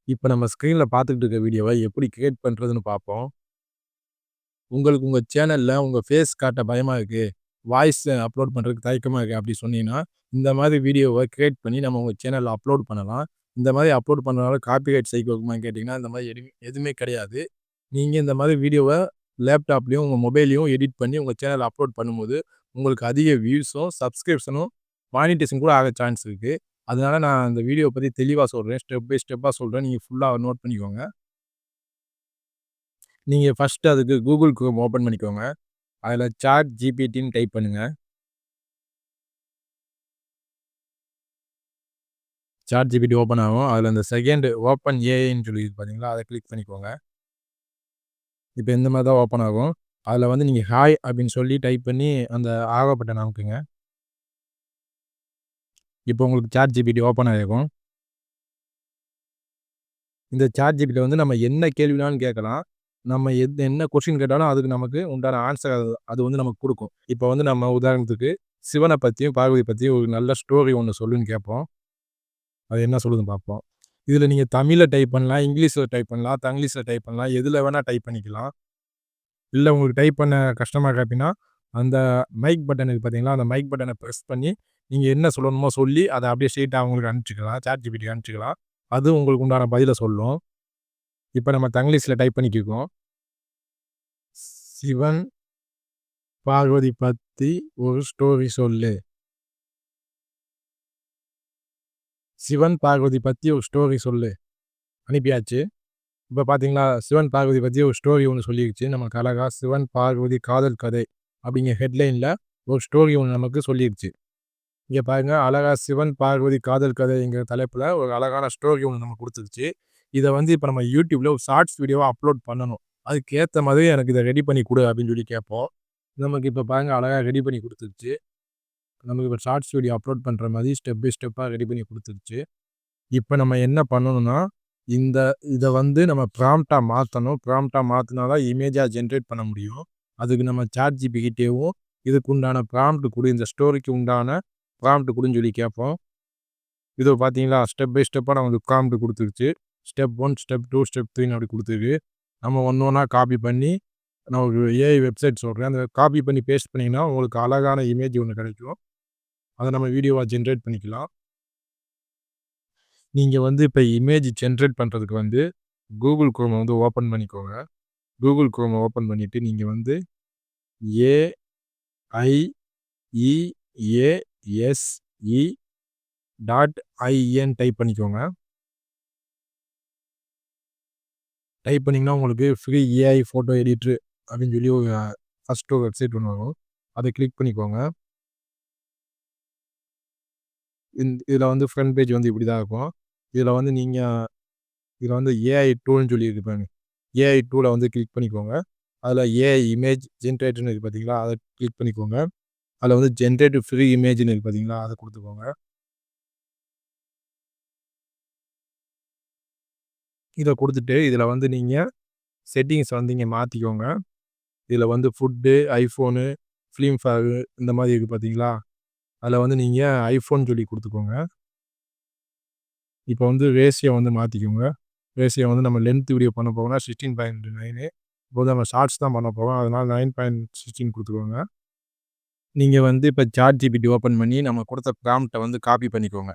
இப்ப நம்ம ஸ்க்ரீன்ல பார்த்துக்கிட்டு இருக்க வீடியோவ எப்படி கிரியேட் பண்றதுன்னு பார்ப்போம். உங்களுக்கு உங்க சேனல்ல உங்க ஃபேஸ் காட்ட பயமா இருக்கு. வாய்ஸ் அப்லோட் பண்றதுக்கு தயக்கமா இருக்கு அப்படி சொன்னீங்கன்னா, இந்த மாரி வீடியோவ கிரியேட் பண்ணி நம்ம உங்க சேனல்ல அப்லோட் பண்ணலாம். இந்த மாரி அப்லோட் பண்றனால காப்பிரைட் ஸ்ட்ரைக் வருமான்னு கேட்டீங்கன்னா, இந்த மாரி எதுவுமே கிடையாது. நீங்க இந்த மாரி வீடியோவ லேப்டாப்லயும், உங்க மொபைல்லயும் எடிட் பண்ணி உங்க சேனல்ல அப்லோட் பண்ணும்போது, உங்களுக்கு அதிக வியூஸும், சப்ஸ்கிரிப்ஷனும், மானிடைசேஷன் கூட ஆக சான்ஸ் இருக்கு. அதனால நான் இந்த வீடியோ பத்தி தெளிவா சொல்றேன். ஸ்டெப் பை ஸ்டெப்பா சொல்றேன். நீங்க ஃபுல்லா நோட் பண்ணிக்கோங்க. நீங்க ஃபர்ஸ்ட் அதுக்கு Google Chrome ஓப்பன் பண்ணிக்கோங்க. அதுல சாட் ஜிபிடின்னு டைப் பண்ணுங்க. சாட் ஜிபிடி ஓப்பன் ஆகும். அதுல இந்த செகண்ட் ஓப்பன் ஏஐன்னு சொல்லி இருக்கு பார்த்தீங்களா? அத கிளிக் பண்ணிக்கோங்க. இப்ப இந்த மாரி தான் ஓப்பன் ஆகும். அதுல வந்து நீங்க ஹாய் அப்படின்னு சொல்லி டைப் பண்ணி அந்த ஆரோ பட்டன் அமுக்குங்க. இப்போ உங்களுக்கு சாட் ஜிபிடி ஓப்பன் ஆயிருக்கும். இந்த சாட் ஜிபிடில வந்து நம்ம என்ன கேள்வி வேணாலும் கேட்கலாம். நம்ம என்ன கொஸ்டின் கேட்டாலும் அதுக்கு நமக்கு உண்டான ஆன்ஸர் அது அது வந்து நமக்கு குடுக்கும். இப்ப வந்து நம்ம உதாரணத்துக்கு சிவன பத்தியும், பார்வதி பத்தியும் ஒரு நல்ல ஸ்டோரி ஒண்ணு சொல்லுன்னு கேட்போம். அது என்ன சொல்லுதுன்னு பார்ப்போம். இதுல நீங்க தமிழ்ல டைப் பண்ணலாம், இங்கிலீஷ்ல டைப் பண்ணலாம், தங்கிலீஷ்ல டைப் பண்ணலாம். எதுல வேணா டைப் பண்ணிக்கலாம். இல்ல உங்களுக்கு டைப் பண்ண கஷ்டமா இருக்கு அப்டின்னா, அந்த மைக் பட்டன் இருக்கு பார்த்தீங்களா? அந்த மைக் பட்டன பிரஸ் பண்ணி, நீங்க என்ன சொல்லணுமோ சொல்லி, அத அப்டியே ஸ்ட்ரெயிட்டா அவங்களுக்கு அனுப்பிச்சுக்கலாம். சாட் ஜிபிடிக்கு அனுப்பிச்சுக்கலாம். அது உங்களுக்கு உண்டான பதில சொல்லும். இப்ப நம்ம தங்கிலீஷ்ல டைப் பண்ணிக்கிருக்கோம். சிவன், பார்வதி பத்தி ஒரு ஸ்டோரி சொல்லு. சிவன், பார்வதி பத்தி ஒரு ஸ்டோரி சொல்லு. அனுப்பியாச்சு. இப்ப பார்த்தீங்களா, சிவன், பார்வதி பத்தி ஒரு ஸ்டோரி ஒண்ணு சொல்லிருச்சு. நமக்கு அழகா சிவன், பார்வதி காதல் கதை அப்படிங்கிற ஹெட்லைன்ல ஒரு ஸ்டோரி ஒண்ணு நமக்கு சொல்லிருச்சு. இங்க பாருங்க, அழகா சிவன், பார்வதி காதல் கதைங்கிற தலைப்புல ஒரு அழகான ஸ்டோரி ஒண்ணு நமக்கு குடுத்துருச்சு. இத வந்து இப்ப நம்ம YouTubeல ஒரு ஷார்ட்ஸ் வீடியோவா அப்லோட் பண்ணணும். அதுக்கு ஏத்த மாதிரி எனக்கு இத ரெடி பண்ணி குடு அப்படின்னு சொல்லி கேட்போம். நமக்கு இப்ப பாருங்க அழகா ரெடி பண்ணி குடுத்துருச்சு. நமக்கு இப்ப ஷார்ட்ஸ் வீடியோ அப்லோட் பண்ற மாரி ஸ்டெப் பை ஸ்டெப்பா ரெடி பண்ணி குடுத்துருச்சு. இப்ப நம்ம என்ன பண்ணணும்னா, இந்த இத வந்து நம்ம ப்ராம்ப்ட்டா மாத்தணும். ப்ராம்ப்ட்டா மாத்துனா தான் இமேஜா ஜெனரேட் பண்ண முடியும். அதுக்கு நம்ம சாட் ஜிபி கிட்டயும் இதுக்கு உண்டான ப்ராம்ப்ட் குடு, இந்த ஸ்டோரிக்கு உண்டான ப்ராம்ப்ட் குடுன்னு சொல்லி கேட்போம். இதோ பார்த்தீங்களா, ஸ்டெப் பை ஸ்டெப்பா நமக்கு ப்ராம்ப்ட் குடுத்துருச்சு. ஸ்டெப் 1, ஸ்டெப் 2, ஸ்டெப் 3ன்னு அப்படி குடுத்துருக்கு. நம்ம ஒண்ணு ஒண்ணா காப்பி பண்ணி, நான் ஒரு ஏஐ வெப்சைட் சொல்றேன். அந்த காப்பி பண்ணி பேஸ்ட் பண்ணீங்கன்னா, உங்களுக்கு அழகான இமேஜ் ஒண்ணு கிடைக்கும். அத நம்ம வீடியோவா ஜெனரேட் பண்ணிக்கலாம். நீங்க வந்து இப்ப இமேஜ் ஜெனரேட் பண்றதுக்கு வந்து Google Chrome வந்து ஓப்பன் பண்ணிக்கோங்க. Google Chrome ஓப்பன் பண்ணிட்டு நீங்க வந்து AIEASE.IN டைப் பண்ணிக்கோங்க. டைப் பண்ணீங்கன்னா, உங்களுக்கு ஃப்ரீ ஏஐ ஃபோட்டோ எடிட்டர் அப்படின்னு சொல்லி ஒரு ஃபர்ஸ்ட் ஒரு வெப்சைட் ஒண்ணு வரும். அத கிளிக் பண்ணிக்கோங்க. இதுல வந்து ஃப்ரண்ட் பேஜ் வந்து இப்படி தான் இருக்கும். இதுல வந்து நீங்க இதுல வந்து ஏஐ டூல்ன்னு சொல்லி இருக்கு பாருங்க. ஏஐ டூல வந்து கிளிக் பண்ணிக்கோங்க. அதுல ஏஐ இமேஜ் ஜெனரேட்டர்ன்னு இருக்கு பார்த்தீங்களா? அத கிளிக் பண்ணிக்கோங்க. அதுல வந்து ஜெனரேட் ஃப்ரீ இமேஜ்ன்னு இருக்கு பார்த்தீங்களா? அத குடுத்துக்கோங்க. இத குடுத்துட்டு, இதுல வந்து நீங்க செட்டிங்ஸ் வந்து இங்க மாத்திக்கோங்க. இதுல வந்து ஃபுட்டு, ஐஃபோனு, ஃபிலிம் ஃபேர் இந்த மாரி இருக்கு பார்த்தீங்களா? அதுல வந்து நீங்க ஐஃபோன் சொல்லி குடுத்துக்கோங்க. இப்ப வந்து ரேஷியோ வந்து மாத்திக்கோங்க. ரேஷியோ வந்து நம்ம லென்த் வீடியோ பண்ண போறோம்னா 16:9. இப்போ வந்து நம்ம ஷார்ட்ஸ் தான் பண்ண போறோம். அதனால 9:16 குடுத்துக்கோங்க. நீங்க வந்து இப்ப சாட் ஜிபிடி ஓப்பன் பண்ணி நம்ம குடுத்த ப்ராம்ப்ட்ட வந்து காப்பி பண்ணிக்கோங்க.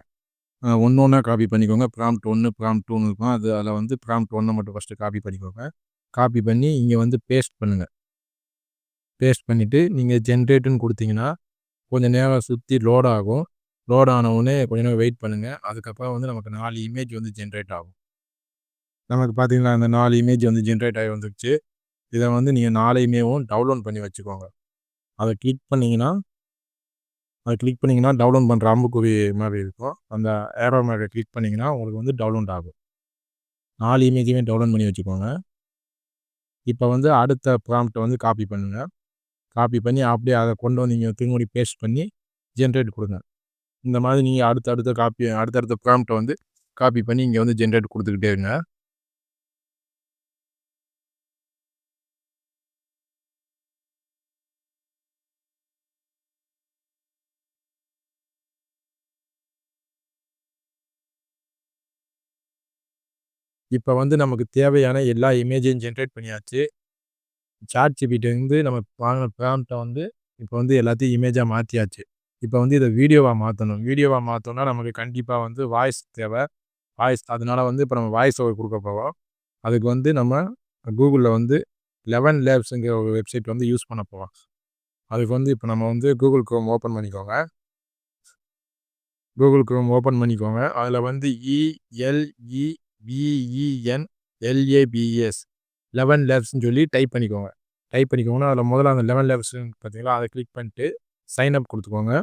ஒண்ணு ஒண்ணா காப்பி பண்ணிக்கோங்க. ப்ராம்ப்ட் 1, ப்ராம்ப்ட் 2ன்னு இருக்கும். அதுல வந்து ப்ராம்ப்ட் 1 மட்டும் ஃபர்ஸ்ட் காப்பி பண்ணிக்கோங்க. காப்பி பண்ணி இங்க வந்து பேஸ்ட் பண்ணுங்க. பேஸ்ட் பண்ணிட்டு நீங்க ஜெனரேட்ன்னு குடுத்தீங்கன்னா, கொஞ்சம் நேரம் சுத்தி லோட் ஆகும். லோட் ஆன உடனே கொஞ்ச நேரம் வெயிட் பண்ணுங்க. அதுக்கப்புறம் வந்து நமக்கு 4 இமேஜ் வந்து ஜெனரேட் ஆகும். நமக்கு பார்த்தீங்களா, அந்த 4 இமேஜ் வந்து ஜெனரேட் ஆகி வந்துருச்சு. இத வந்து நீங்க 4யுமேவும் டவுன்லோட் பண்ணி வச்சுக்கோங்க. அத கிளிக் பண்ணீங்கன்னா டவுன்லோட் பண்ற அம்புக்குறி மாரி இருக்கும். அந்த ஏரோ மாரி கிளிக் பண்ணீங்கன்னா, உங்களுக்கு வந்து டவுன்லோட் ஆகும். 4 இமேஜுமே டவுன்லோட் பண்ணி வச்சுக்கோங்க. இப்ப வந்து அடுத்த ப்ராம்ப்ட்ட வந்து காப்பி பண்ணுங்க. காப்பி பண்ணி அப்படியே அத கொண்டு வந்து நீங்க திரும்பி பேஸ்ட் பண்ணி ஜெனரேட் குடுங்க. இந்த மாதிரி நீங்க அடுத்தடுத்த ப்ராம்ப்ட்ட வந்து காப்பி பண்ணி இங்க வந்து ஜெனரேட் குடுத்துக்கிட்டே இருங்க. இப்போ வந்து நமக்கு தேவையான எல்லா இமேஜையும் ஜென்ரேட் பண்ணியாச்சு. ChatGPT வந்து நம்ம வாங்கின ப்ராம்ப்ட்ட வந்து இப்போ வந்து எல்லாத்தையும் இமேஜா மாத்தியாச்சு. இப்போ வந்து இத வீடியோவா மாத்தணும். வீடியோவா மாத்தணும்னா நமக்கு கண்டிப்பா வந்து வாய்ஸ் தேவ. வாய்ஸ் அதனால வந்து இப்போ நம்ம வாய்ஸ் ஓவர் குடுக்க போறோம். அதுக்கு வந்து நம்ம Googleல வந்து 11 லேப்ஸ்ங்கிற ஒரு வெப்சைட் வந்து யூஸ் பண்ண போறோம். அதுக்கு வந்து இப்போ நம்ம வந்து Google Chrome ஓப்பன் பண்ணிக்கோங்க. Google Chrome ஓப்பன் பண்ணிக்கோங்க. அதில வந்து ELEVENLABS 11 லேப்ஸ்ன்னு சொல்லி டைப் பண்ணிக்கோங்க. டைப் பண்ணிக்கோங்கன்னா, அதில முதல்ல அந்த 11 லேப்ஸ் பார்த்தீங்களா, அத கிளிக் பண்ணிட்டு சைன் அப் குடுத்துக்கோங்க.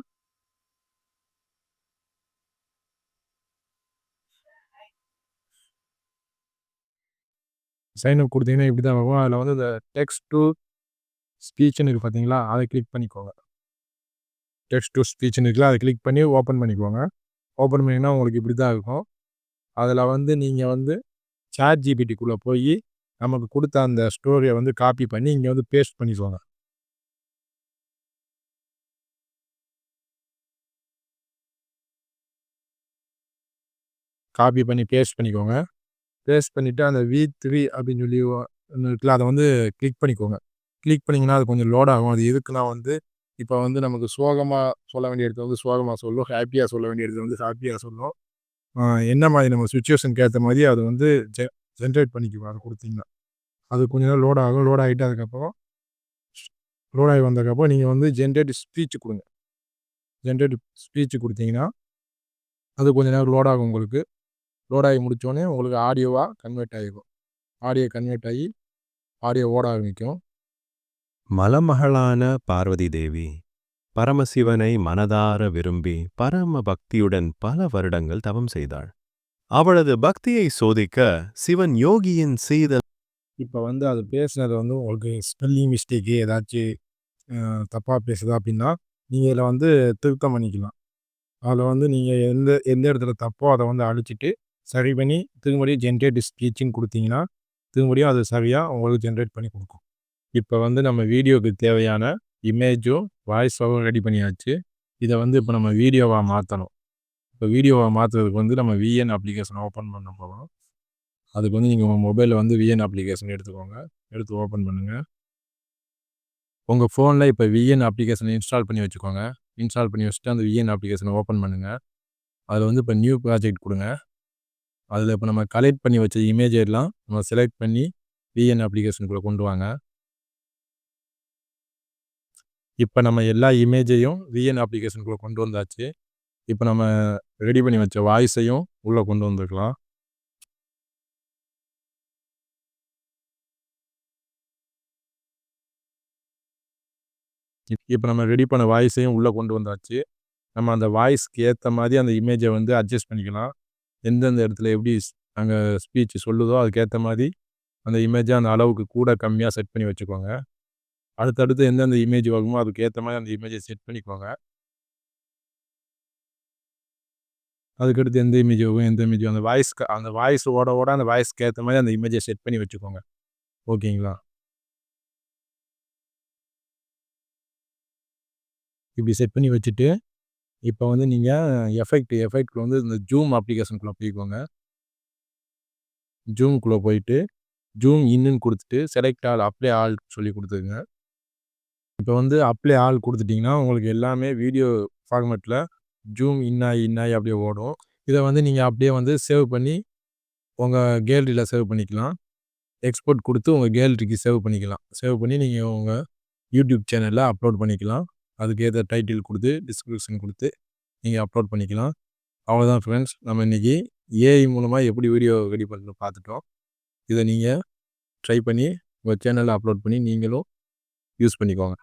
சைன் அப் குடுத்தீங்கன்னா இப்படி தான் வரும். அதில வந்து இந்த டெக்ஸ்ட் டூ ஸ்பீச்ன்னு இருக்கு பார்த்தீங்களா, அத கிளிக் பண்ணிக்கோங்க. டெக்ஸ்ட் டூ ஸ்பீச்ன்னு இருக்குல்ல, அத கிளிக் பண்ணி ஓப்பன் பண்ணிக்கோங்க. ஓப்பன் பண்ணீங்கன்னா உங்களுக்கு இப்படி தான் இருக்கும். அதில வந்து நீங்க வந்து ChatGPTக்குள்ள போயி, நமக்கு குடுத்த அந்த ஸ்டோரிய வந்து காப்பி பண்ணி இங்க வந்து பேஸ்ட் பண்ணிக்கோங்க. காப்பி பண்ணி பேஸ்ட் பண்ணிக்கோங்க. பேஸ்ட் பண்ணிட்டு அந்த V3 அப்படின்னு சொல்லி ஒண்ணு இருக்குல்ல, அத வந்து கிளிக் பண்ணிக்கோங்க. கிளிக் பண்ணீங்கன்னா, அது கொஞ்சம் லோட் ஆகும். அது எதுக்குன்னா வந்து, இப்ப வந்து நமக்கு சோகமா சொல்ல வேண்டிய இடத்துல வந்து சோகமா சொல்லும். ஹேப்பியா சொல்ல வேண்டிய இடத்துல வந்து ஹேப்பியா சொல்லும். அ என்ன மாரி நம்ம சிச்சுவேஷனுக்கு ஏத்த மாரி அது வந்து ஜெனரேட் பண்ணிக்கும். அத குடுத்தீங்கன்னா. அது கொஞ்ச நேரம் லோட் ஆகும். லோட் ஆயிட்டு அதுக்கப்புறம் லோட் ஆகி வந்ததுக்கப்புறம் நீங்க வந்து ஜெனரேட் ஸ்பீச் குடுங்க. ஜெனரேட் ஸ்பீச் குடுத்தீங்கன்னா, அது கொஞ்ச நேரம் லோட் ஆகும் உங்களுக்கு. லோட் ஆகி முடிச்சோனே உங்களுக்கு ஆடியோவா கன்வெர்ட் ஆயிரும். ஆடியோ கன்வெர்ட் ஆயி, ஆடியோ ஓட ஆரம்பிக்கும். மலமகளான பார்வதி தேவி பரமசிவனை மனதார விரும்பி பரம பக்தியுடன் பல வருடங்கள் தவம் செய்தாள். அவளது பக்தியை சோதிக்க சிவன் யோகியின் செய்த இப்ப வந்து அது பேசுனது வந்து உங்களுக்கு ஸ்பெல்லிங் மிஸ்டேக் ஏதாச்சு தப்பா பேசுதா அப்டின்னா, நீங்க இதில வந்து திருத்தம் பண்ணிக்கலாம். அதில வந்து நீங்க எந்த எந்த இடத்துல தப்போ அத வந்து அழிச்சிட்டு, சரி பண்ணி திரும்படியும் ஜெனரேட் ஸ்பீச்சுன்னு குடுத்தீங்கன்னா, திரும்படியும் அது சரியா உங்களுக்கு ஜெனரேட் பண்ணி குடுக்கும். இப்ப வந்து நம்ம வீடியோக்கு தேவையான இமேஜும், வாய்ஸ் ஓவரும் ரெடி பண்ணியாச்சு. இத வந்து இப்ப நம்ம வீடியோவா மாத்தணும். இப்ப வீடியோவா மாத்துறதுக்கு வந்து நம்ம VN அப்ளிகேஷன் ஓப்பன் பண்ண போறோம். அதுக்கு வந்து நீங்க உங்க மொபைல்ல வந்து VN அப்ளிகேஷன் எடுத்துக்கோங்க. எடுத்து ஓப்பன் பண்ணுங்க. உங்க ஃபோன்ல இப்ப VN அப்ளிகேஷன இன்ஸ்டால் பண்ணி வச்சுக்கோங்க. இன்ஸ்டால் பண்ணி வச்சுட்டு அந்த VN அப்ளிகேஷன ஓப்பன் பண்ணுங்க. அதுல வந்து இப்ப நியூ ப்ராஜெக்ட் குடுங்க. அதுல இப்ப நம்ம கலெக்ட் பண்ணி வச்ச இமேஜ் எல்லாம் நம்ம செலக்ட் பண்ணி VN அப்ளிகேஷனுக்குள்ள கொண்டு வாங்க. இப்ப நம்ம எல்லா இமேஜையும் VN அப்ளிகேஷனுக்குள்ள கொண்டு வந்தாச்சு. இப்ப நம்ம ரெடி பண்ணி வச்ச வாய்ஸையும் உள்ள கொண்டு வந்துக்கலாம். இப்ப நம்ம ரெடி பண்ண வாய்ஸையும் உள்ள கொண்டு வந்தாச்சு. நம்ம அந்த வாய்ஸ்க்கு ஏத்த மாரி அந்த இமேஜ வந்து அட்ஜஸ்ட் பண்ணிக்கலாம். எந்தெந்த இடத்துல எப்படி அங்க ஸ்பீச் சொல்லுதோ அதுக்கேத்த மாரி அந்த இமேஜ அந்த அளவுக்கு கூட, கம்மியா செட் பண்ணி வச்சுக்கோங்க. அடுத்தடுத்து எந்தெந்த இமேஜ் வருமோ அதுக்கு ஏத்த மாரி அந்த இமேஜ செட் பண்ணிக்கோங்க. அதுக்கடுத்து எந்த இமேஜ் வரும், எந்த இமேஜ் அந்த வாய்ஸ் ஓட, ஓட அந்த வாய்ஸ்க்கு ஏத்த மாரி அந்த இமேஜ செட் பண்ணி வச்சுக்கோங்க. ஓகேங்களா? இப்படி செட் பண்ணி வச்சுட்டு, இப்ப வந்து நீங்க எஃபெக்ட்ல வந்து இந்த ஜூம் அப்ளிகேஷனுக்குள்ள போய்க்கோங்க. ஜூம்க்குள்ள போயிட்டு, ஜூம் இன்ன்னு குடுத்துட்டு, செலக்ட் ஆல், அப்ளை ஆல் சொல்லி குடுத்துருங்க. இப்ப வந்து அப்ளை ஆல் குடுத்துட்டீங்கன்னா, உங்களுக்கு எல்லாமே வீடியோ ஃபார்மேட்ல ஜூம் இன் ஆயி அப்படியே ஓடும். இத வந்து நீங்க அப்படியே வந்து சேவ் பண்ணி, உங்க கேலரியில சேவ் பண்ணிக்கலாம். எக்ஸ்போர்ட் குடுத்து உங்க கேலரிக்கு சேவ் பண்ணிக்கலாம். சேவ் பண்ணி நீங்க உங்க யூடியூப் சேனல்ல அப்லோட் பண்ணிக்கலாம். அதுக்கு ஏத்த டைட்டில் குடுத்து, டிஸ்கிரிப்ஷன் குடுத்து, நீங்க அப்லோட் பண்ணிக்கலாம். அவ்வளோதான் ஃபிரெண்ட்ஸ். நம்ம இன்னைக்கு AI மூலமா எப்படி வீடியோ ரெடி பண்ணணும்னு பார்த்துட்டோம். இத நீங்க ட்ரை பண்ணி உங்க சேனல்ல அப்லோட் பண்ணி நீங்களும் யூஸ் பண்ணிக்கோங்க.